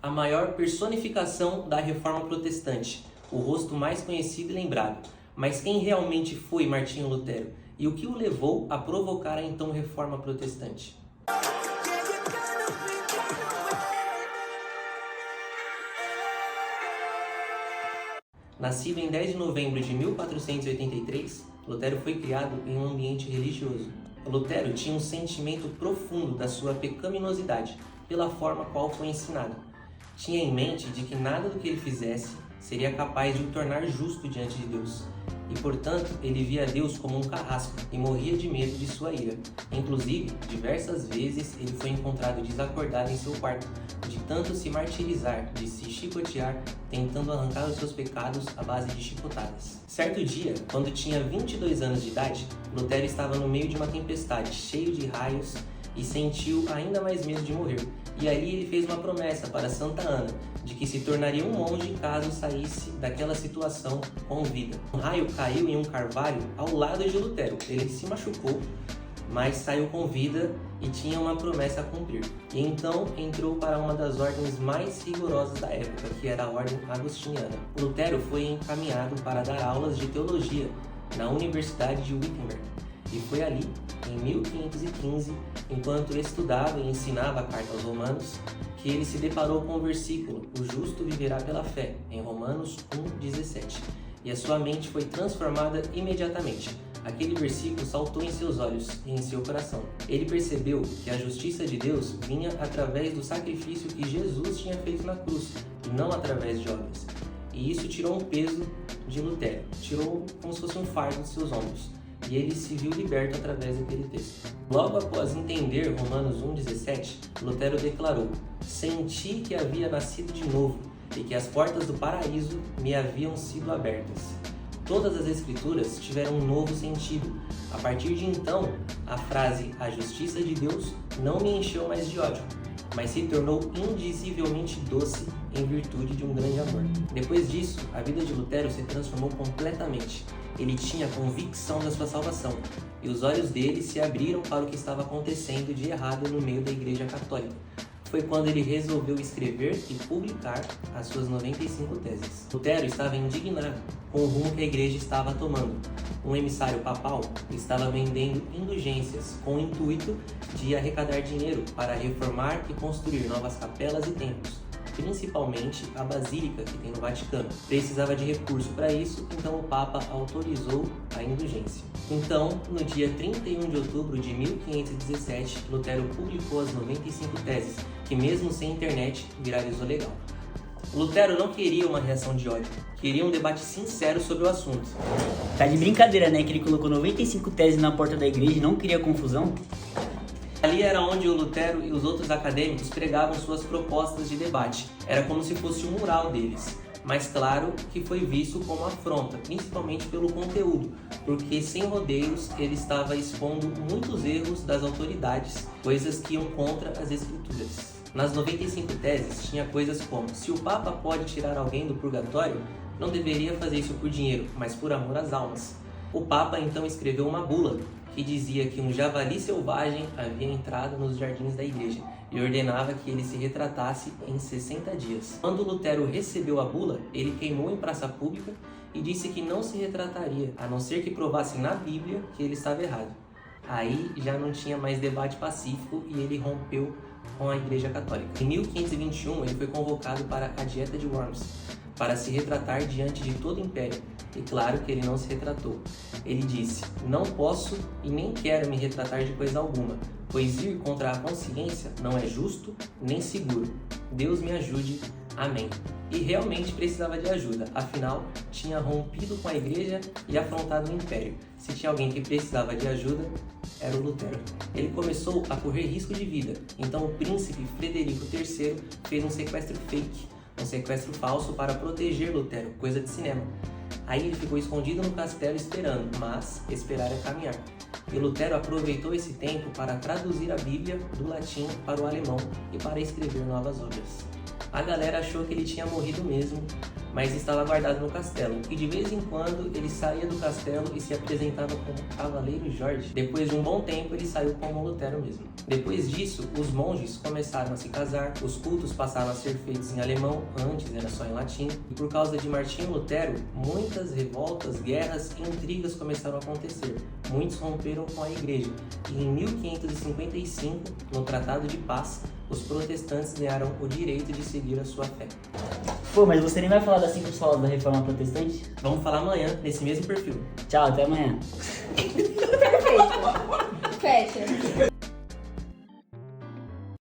a maior personificação da Reforma Protestante, o rosto mais conhecido e lembrado. Mas quem realmente foi Martinho Lutero? E o que o levou a provocar a então Reforma Protestante? Nascido em 10 de novembro de 1483, Lutero foi criado em um ambiente religioso. Lutero tinha um sentimento profundo da sua pecaminosidade, pela forma qual foi ensinado. Tinha em mente de que nada do que ele fizesse seria capaz de o tornar justo diante de Deus. E, portanto, ele via Deus como um carrasco e morria de medo de sua ira. Inclusive, diversas vezes ele foi encontrado desacordado em seu quarto, de tanto se martirizar, de se chicotear, tentando arrancar os seus pecados à base de chicotadas. Certo dia, quando tinha 22 anos de idade, Lutero estava no meio de uma tempestade, cheio de raios, e sentiu ainda mais medo de morrer. E ali ele fez uma promessa para Santa Ana, de que se tornaria um monge caso saísse daquela situação com vida. Um raio caiu em um carvalho ao lado de Lutero. Ele se machucou, mas saiu com vida e tinha uma promessa a cumprir. E então entrou para uma das ordens mais rigorosas da época, que era a ordem agostiniana. Lutero foi encaminhado para dar aulas de teologia na Universidade de Wittenberg. E foi ali, em 1515, enquanto estudava e ensinava a carta aos Romanos, que ele se deparou com o versículo "O justo viverá pela fé", em Romanos 1,17. E a sua mente foi transformada imediatamente. Aquele versículo saltou em seus olhos e em seu coração. Ele percebeu que a justiça de Deus vinha através do sacrifício que Jesus tinha feito na cruz, e não através de obras. E isso tirou um peso de Lutero, tirou como se fosse um fardo de seus ombros. E ele se viu liberto através daquele texto. Logo após entender Romanos 1,17, Lutero declarou: "Senti que havia nascido de novo e que as portas do paraíso me haviam sido abertas." Todas as escrituras tiveram um novo sentido. A partir de então, a frase "a justiça de Deus" não me encheu mais de ódio, mas se tornou indizivelmente doce em virtude de um grande amor. Depois disso, a vida de Lutero se transformou completamente. Ele tinha convicção da sua salvação, e os olhos dele se abriram para o que estava acontecendo de errado no meio da Igreja Católica. Foi quando ele resolveu escrever e publicar as suas 95 teses. Lutero estava indignado com o rumo que a Igreja estava tomando. Um emissário papal estava vendendo indulgências com o intuito de arrecadar dinheiro para reformar e construir novas capelas e templos, principalmente a Basílica que tem no Vaticano. Precisava de recurso para isso, então o Papa autorizou a indulgência. Então, no dia 31 de outubro de 1517, Lutero publicou as 95 teses, que mesmo sem internet viralizou legal. Lutero não queria uma reação de ódio, queria um debate sincero sobre o assunto. Tá de brincadeira, né? Que ele colocou 95 teses na porta da igreja e não queria confusão? Ali era onde o Lutero e os outros acadêmicos pregavam suas propostas de debate. Era como se fosse um mural deles. Mas claro que foi visto como afronta, principalmente pelo conteúdo, porque sem rodeios ele estava expondo muitos erros das autoridades, coisas que iam contra as escrituras. Nas 95 teses tinha coisas como: se o Papa pode tirar alguém do purgatório, não deveria fazer isso por dinheiro, mas por amor às almas. O Papa então escreveu uma bula que dizia que um javali selvagem havia entrado nos jardins da igreja e ordenava que ele se retratasse em 60 dias. Quando Lutero recebeu a bula, ele queimou em praça pública e disse que não se retrataria, a não ser que provasse na Bíblia que ele estava errado. Aí já não tinha mais debate pacífico e ele rompeu com a Igreja Católica. Em 1521, ele foi convocado para a Dieta de Worms, para se retratar diante de todo o Império. E claro que ele não se retratou. Ele disse: "Não posso e nem quero me retratar de coisa alguma, pois ir contra a consciência não é justo nem seguro. Deus me ajude. Amém." E realmente precisava de ajuda, afinal, tinha rompido com a igreja e afrontado o império. Se tinha alguém que precisava de ajuda, era o Lutero. Ele começou a correr risco de vida, então o príncipe Frederico III fez um sequestro fake, um sequestro falso para proteger Lutero, coisa de cinema. Aí ele ficou escondido no castelo esperando, mas esperar é caminhar. E Lutero aproveitou esse tempo para traduzir a Bíblia do latim para o alemão e para escrever novas obras. A galera achou que ele tinha morrido mesmo, mas estava guardado no castelo, e de vez em quando ele saía do castelo e se apresentava como Cavaleiro Jorge. Depois de um bom tempo, ele saiu como Lutero mesmo. Depois disso, os monges começaram a se casar, os cultos passaram a ser feitos em alemão, antes era só em latim, e por causa de Martinho Lutero, muitas revoltas, guerras e intrigas começaram a acontecer. Muitos romperam com a igreja, e em 1555, no Tratado de Paz, os protestantes ganharam o direito de seguir a sua fé. Pô, mas você nem vai falar das 5 solas da Reforma Protestante? Vamos falar amanhã, nesse mesmo perfil. Tchau, até amanhã. Perfeito. Fecha.